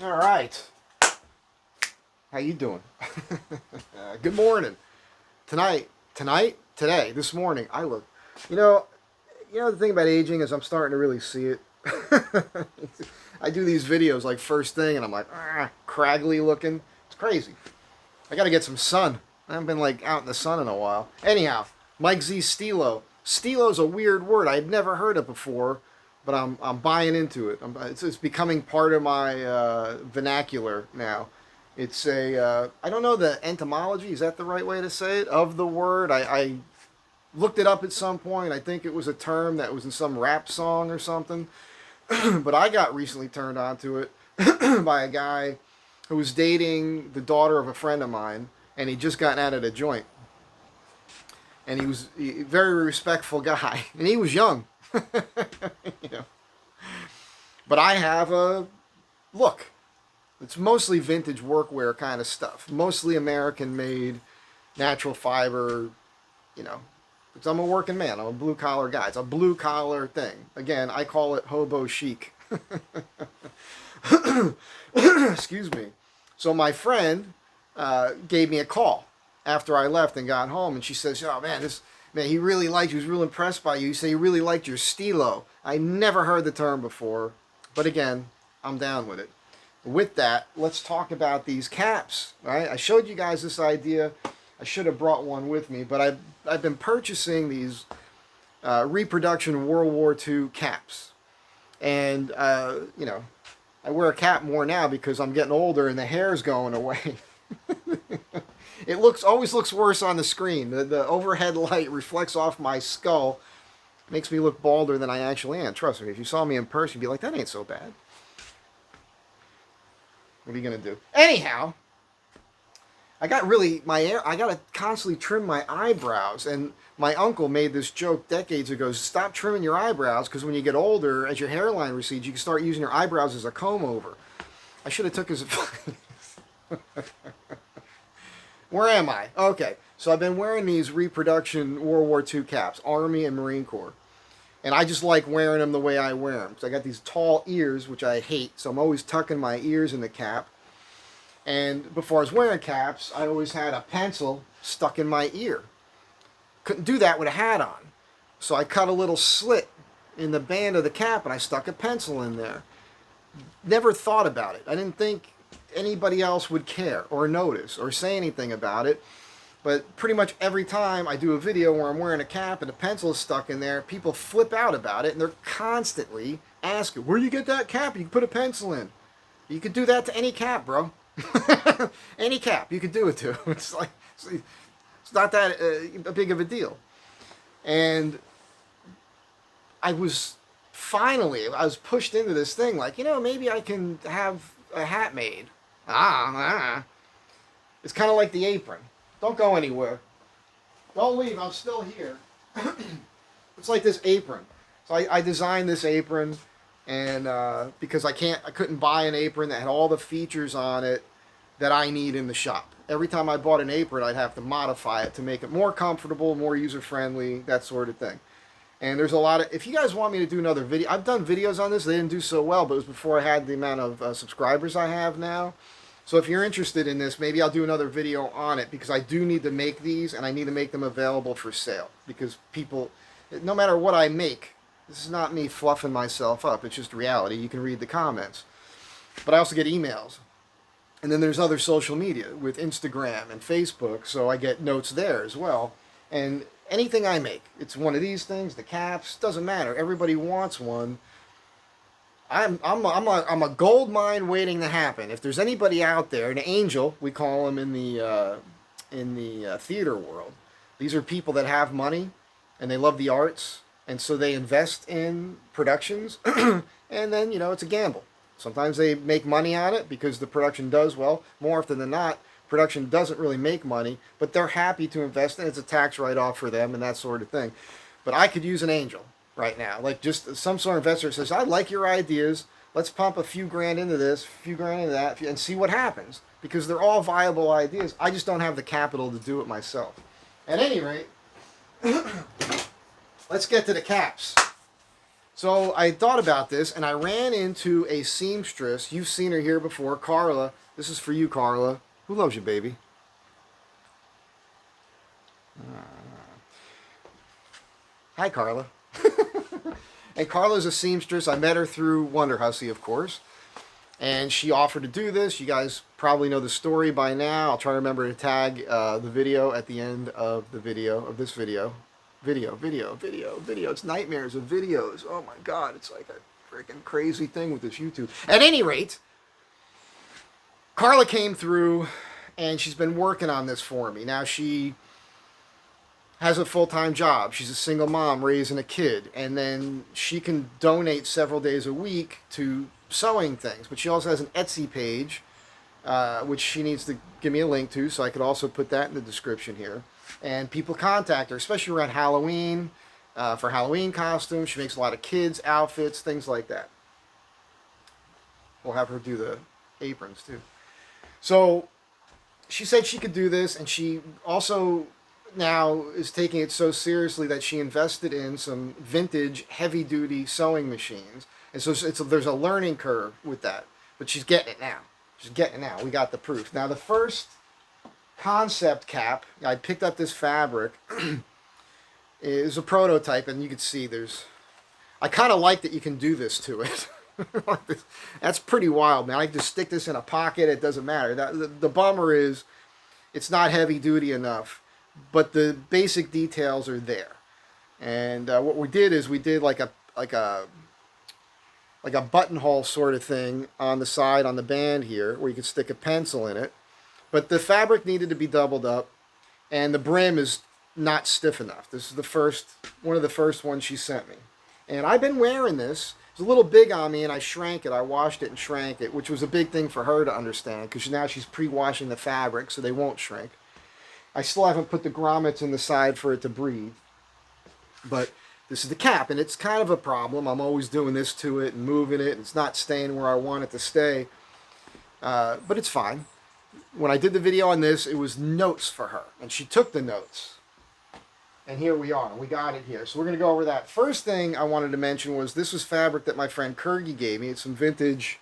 All right. How you doing? Good morning. Today, this morning, I look. You know, the thing about aging is I'm starting to really see it. I do these videos like first thing, and I'm like, craggly looking. It's crazy. I got to get some sun. I haven't been like out in the sun in a while. Anyhow, Mike Z Stilo. Stilo's a weird word I had never heard of before, but I'm buying into it. It's becoming part of my vernacular now. It's I don't know the etymology. Is that the right way to say it? Of the word, I looked it up at some point. I think it was a term that was in some rap song or something. But I got recently turned on to it by a guy who was dating the daughter of a friend of mine, and he just gotten out of the joint. And he was a very respectful guy, and he was young. you know. But I have a look. It's mostly vintage workwear kind of stuff, mostly American made, natural fiber. You know, because I'm a working man. I'm a blue collar guy. It's a blue collar thing. Again, I call it hobo chic. Excuse me. So my friend gave me a call after I left and got home, and she says, "Oh man, he really liked you. He was real impressed by you. He said he really liked your Stilo." I never heard the term before, but again, I'm down with it. With that, let's talk about these caps. Right? I showed you guys this idea. I should have brought one with me, but I've been purchasing these Reproduction World War II caps, and I wear a cap more now because I'm getting older and the hair's going away. It always looks worse on the screen. The overhead light reflects off my skull, makes me look balder than I actually am. Trust me, if you saw me in person, you'd be like, that ain't so bad. What are you gonna do? Anyhow, I got to constantly trim my eyebrows, and my uncle made this joke decades ago: stop trimming your eyebrows because when you get older, as your hairline recedes, you can start using your eyebrows as a comb over. I should have took his advice. Where am I? Okay, so I've been wearing these Reproduction World War II caps, Army and Marine Corps. And I just like wearing them the way I wear them. Because I got these tall ears, which I hate, so I'm always tucking my ears in the cap. And before I was wearing caps, I always had a pencil stuck in my ear. Couldn't do that with a hat on. So I cut a little slit in the band of the cap and I stuck a pencil in there. Never thought about it. I didn't think anybody else would care or notice or say anything about it. But pretty much every time I do a video where I'm wearing a cap and a pencil is stuck in there, people flip out about it and they're constantly asking, where do you get that cap? You can put a pencil in. You could do that to any cap, bro. Any cap you could do it to. It's like it's not that big of a deal. And I was pushed into this thing like, maybe I can have a hat made. It's kind of like the apron. Don't go anywhere. Don't leave. I'm still here. It's like this apron. So I designed this apron, and because I couldn't buy an apron that had all the features on it that I need in the shop. Every time I bought an apron, I'd have to modify it to make it more comfortable, more user-friendly, that sort of thing. And there's a lot of, if you guys want me to do another video, I've done videos on this, they didn't do so well, but it was before I had the amount of subscribers I have now. So if you're interested in this, maybe I'll do another video on it, because I do need to make these, and I need to make them available for sale. Because people, no matter what I make, this is not me fluffing myself up, it's just reality. You can read the comments. But I also get emails. And then there's other social media with Instagram and Facebook, so I get notes there as well. And anything I make, it's one of these things, the caps, doesn't matter. Everybody wants one. I'm a gold mine waiting to happen. If there's anybody out there, an angel, we call them in the theater world. These are people that have money and they love the arts, and so they invest in productions, and then it's a gamble. Sometimes they make money on it because the production does well. More often than not, production doesn't really make money, but they're happy to invest in it. It's a tax write-off for them and that sort of thing. But I could use an angel right now. Like just some sort of investor says, I like your ideas. Let's pump a few grand into this, a few grand into that, and see what happens. Because they're all viable ideas. I just don't have the capital to do it myself. At any rate, let's get to the caps. So I thought about this, and I ran into a seamstress. You've seen her here before, Carla. This is for you, Carla. Who loves you, baby? Hi, Carla. And Carla's a seamstress. I met her through Wonder Hussy, of course. And she offered to do this. You guys probably know the story by now. I'll try to remember to tag the video at the end of the video, of this video. Video. It's nightmares of videos. Oh my God, it's like a freaking crazy thing with this YouTube. At any rate, Carla came through and she's been working on this for me. Now she has a full-time job. She's a single mom raising a kid, and then she can donate several days a week to sewing things. But she also has an Etsy page, which she needs to give me a link to, so I could also put that in the description here. And people contact her, especially around Halloween, for Halloween costumes. She makes a lot of kids' outfits, things like that. We'll have her do the aprons too. So she said she could do this, and she also now is taking it so seriously that she invested in some vintage heavy-duty sewing machines. And so there's a learning curve with that. But she's getting it now. She's getting it now. We got the proof. Now, the first concept cap, I picked up this fabric, is a prototype, and you can see I kind of like that you can do this to it. That's pretty wild, man. I can just stick this in a pocket. It doesn't matter. The bummer is it's not heavy-duty enough. But the basic details are there, and what we did is we did like a buttonhole sort of thing on the side on the band here, where you could stick a pencil in it. But the fabric needed to be doubled up, and the brim is not stiff enough. This is one of the first ones she sent me, and I've been wearing this. It's a little big on me, and I shrank it. I washed it and shrank it, which was a big thing for her to understand, because now she's pre-washing the fabric, so they won't shrink. I still haven't put the grommets in the side for it to breathe. But this is the cap, and it's kind of a problem. I'm always doing this to it and moving it, and it's not staying where I want it to stay. But it's fine. When I did the video on this, it was notes for her, and she took the notes. And here we are. We got it here. So we're going to go over that. First thing I wanted to mention was this was fabric that my friend Kurgi gave me. It's some vintage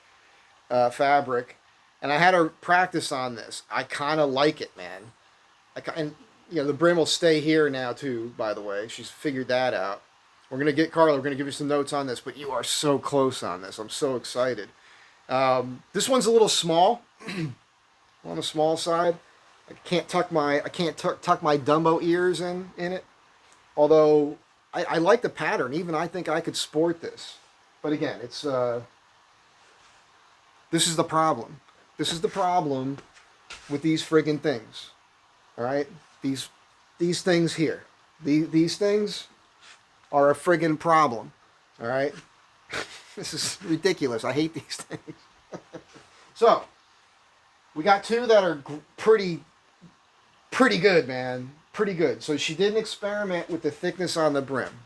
fabric, and I had her practice on this. I kind of like it, man. And the brim will stay here now too, by the way. She's figured that out. We're going to get Carla. We're going to give you some notes on this, but you are so close on this. I'm so excited. This one's a little small, on the small side. I can't tuck my Dumbo ears in it. Although I like the pattern. Even I think I could sport this. But again, this is the problem. This is the problem with these friggin' things. All right, these things here, these things are a friggin' problem. All right, this is ridiculous. I hate these things. So we got two that are pretty good, man. Pretty good. So she didn't experiment with the thickness on the brim.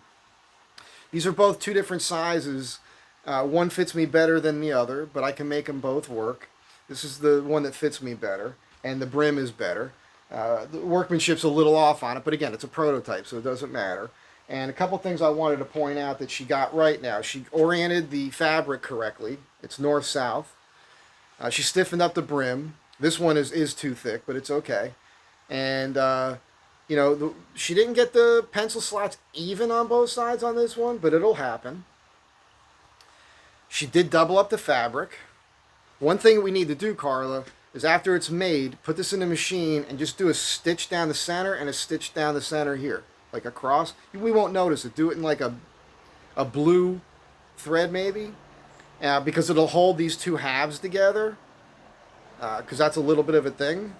These are both two different sizes. One fits me better than the other, but I can make them both work. This is the one that fits me better, and the brim is better. The workmanship's a little off on it, but again, it's a prototype, so it doesn't matter. And a couple things I wanted to point out that she got right now. She oriented the fabric correctly. It's north-south. She stiffened up the brim. This one is too thick, but it's okay. And, she didn't get the pencil slots even on both sides on this one, but it'll happen. She did double up the fabric. One thing we need to do, Carla, is after it's made, put this in the machine and just do a stitch down the center and a stitch down the center here, like a cross. We won't notice it. Do it in like a blue thread maybe, because it'll hold these two halves together, because that's a little bit of a thing.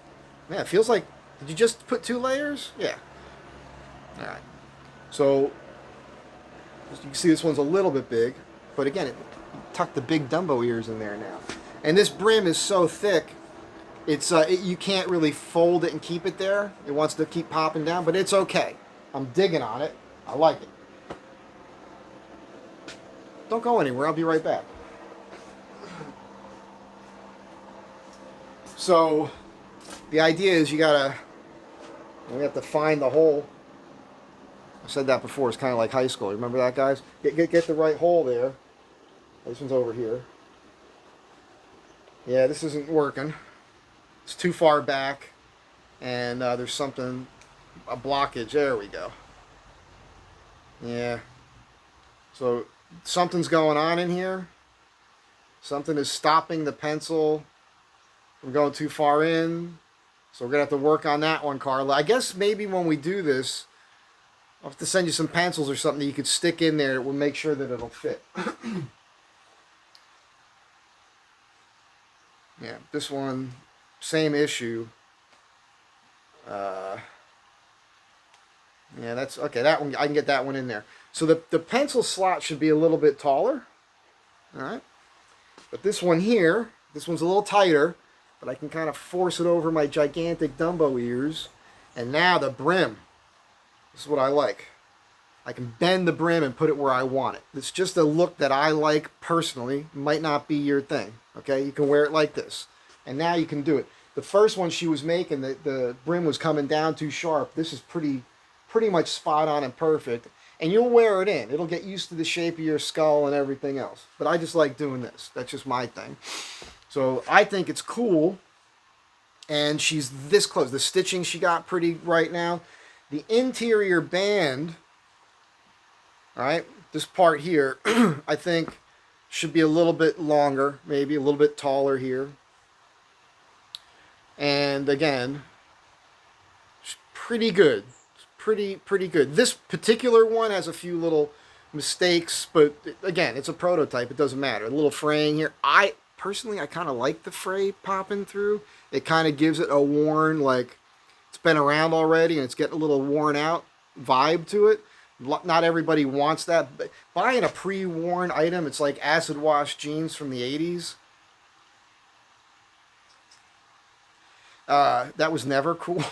Man, it feels like, did you just put two layers? Yeah. All right. So you can see this one's a little bit big, but again, it tucked the big Dumbo ears in there now. And this brim is so thick, you can't really fold it and keep it there. It wants to keep popping down, but it's okay. I'm digging on it. I like it. Don't go anywhere. I'll be right back. So the idea is we have to find the hole. I said that before. It's kind of like high school. Remember that, guys? Get the right hole there. This one's over here. Yeah, this isn't working. It's too far back, and there's something, a blockage. There we go. Yeah. So something's going on in here. Something is stopping the pencil from going too far in. So we're going to have to work on that one, Carla. I guess maybe when we do this, I'll have to send you some pencils or something that you could stick in there that will make sure that it'll fit. Yeah, this one, same issue. Yeah, that's okay. That one, I can get that one in there. So the pencil slot should be a little bit taller. All right. But this one here, this one's a little tighter, but I can kind of force it over my gigantic Dumbo ears. And now the brim. This is what I like. I can bend the brim and put it where I want it. It's just a look that I like personally. Might not be your thing. Okay, you can wear it like this. And now you can do it. The first one she was making, the brim was coming down too sharp. This is pretty much spot on and perfect. And you'll wear it in. It'll get used to the shape of your skull and everything else. But I just like doing this. That's just my thing. So I think it's cool. And she's this close. The stitching she got pretty right now. The interior band, all right, this part here, I think should be a little bit longer, maybe a little bit taller here. And again, pretty good. Pretty good. This particular one has a few little mistakes, but again, it's a prototype. It doesn't matter. A little fraying here. I personally kind of like the fray popping through. It kind of gives it a worn, like it's been around already and it's getting a little worn out vibe to it. Not everybody wants that. But buying a pre-worn item, it's like acid wash jeans from the 80s. That was never cool.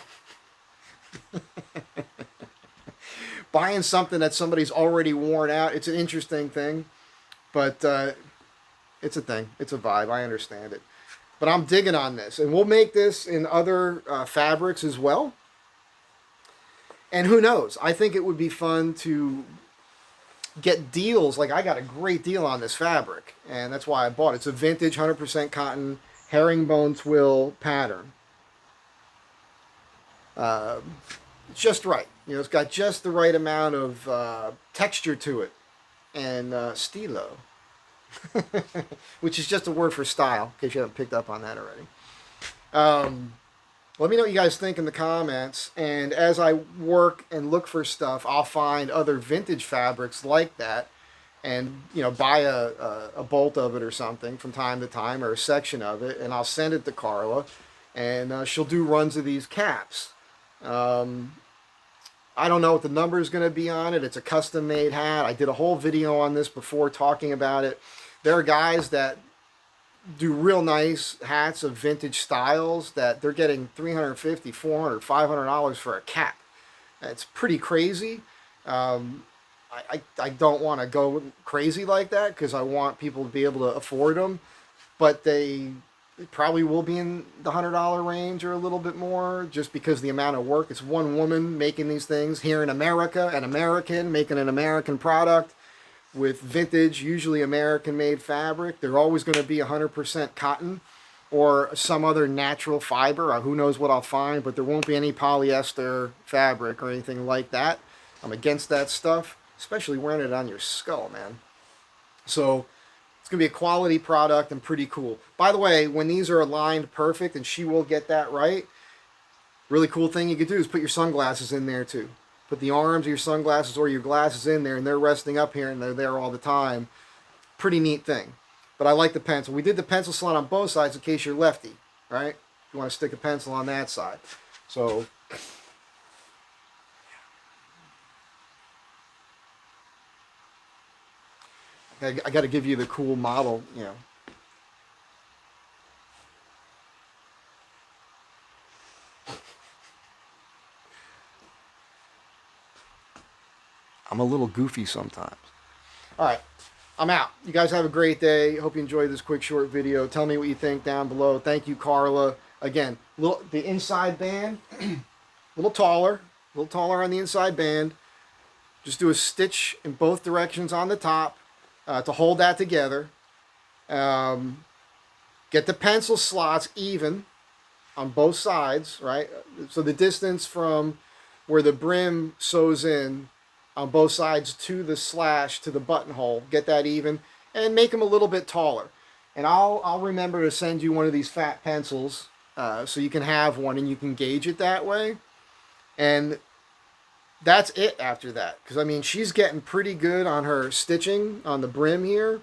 Buying something that somebody's already worn out, it's an interesting thing, but it's a thing. It's a vibe. I understand it. But I'm digging on this, and we'll make this in other fabrics as well. And who knows? I think it would be fun to get deals. Like I got a great deal on this fabric, and that's why I bought it. It's a vintage 100% cotton herringbone twill pattern. It's just right. You know, it's got just the right amount of texture to it. And Stilo, which is just a word for style, in case you haven't picked up on that already. Let me know what you guys think in the comments. And as I work and look for stuff, I'll find other vintage fabrics like that. And, you know, buy a bolt of it or something from time to time, or a section of it. And I'll send it to Carla. And she'll do runs of these caps. I don't know what the number is going to be on it. It's a custom made hat. I did a whole video on this before talking about it. There are guys that do real nice hats of vintage styles that they're getting $350, $400, $500 for a cap. It's pretty crazy. I don't want to go crazy like that because I want people to be able to afford them, but they probably will be in the $100 range or a little bit more, just because the amount of work. It's one woman making these things here in America, an American making an American product with vintage, usually American-made fabric. They're always going to be 100% cotton or some other natural fiber. Who knows what I'll find, but there won't be any polyester fabric or anything like that. I'm against that stuff, especially wearing it on your skull, man. So it's going to be a quality product and pretty cool. By the way, when these are aligned perfect, and she will get that right, really cool thing you could do is put your sunglasses in there too. Put the arms of your sunglasses or your glasses in there, and they're resting up here and they're there all the time. Pretty neat thing. But I like the pencil. We did the pencil slot on both sides in case you're lefty, right? If you want to stick a pencil on that side. So I got to give you the cool model, you know. I'm a little goofy sometimes. All right, I'm out. You guys have a great day. Hope you enjoyed this quick short video. Tell me what you think down below. Thank you, Carla. Again, the inside band, a little taller on the inside band. Just do a stitch in both directions on the top to hold that together. Get the pencil slots even on both sides, right? So the distance from where the brim sews in on both sides to the slash to the buttonhole, get that even, and make them a little bit taller. And I'll remember to send you one of these fat pencils so you can have one and you can gauge it that way. And that's it after that. Because, I mean, she's getting pretty good on her stitching on the brim here.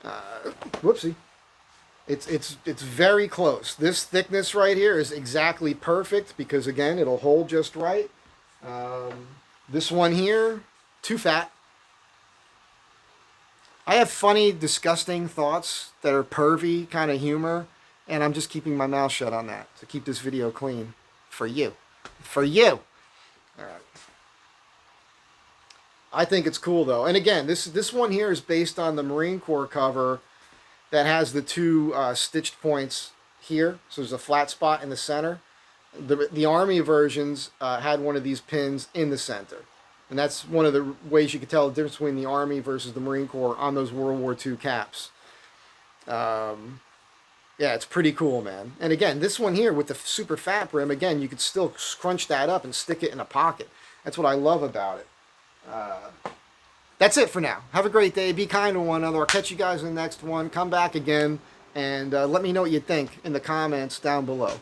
Whoopsie. It's very close. This thickness right here is exactly perfect because, again, it'll hold just right. This one here, too fat. I have funny, disgusting thoughts that are pervy kind of humor, and I'm just keeping my mouth shut on that to keep this video clean for you. For you. All right. I think it's cool, though. And again, this one here is based on the Marine Corps cover that has the two stitched points here. So there's a flat spot in the center. The Army versions had one of these pins in the center. And that's one of the ways you can tell the difference between the Army versus the Marine Corps on those World War II caps. Yeah, it's pretty cool, man. And again, this one here with the super fat brim, again, you could still scrunch that up and stick it in a pocket. That's what I love about it. That's it for now. Have a great day. Be kind to one another. I'll catch you guys in the next one. Come back again and let me know what you think in the comments down below.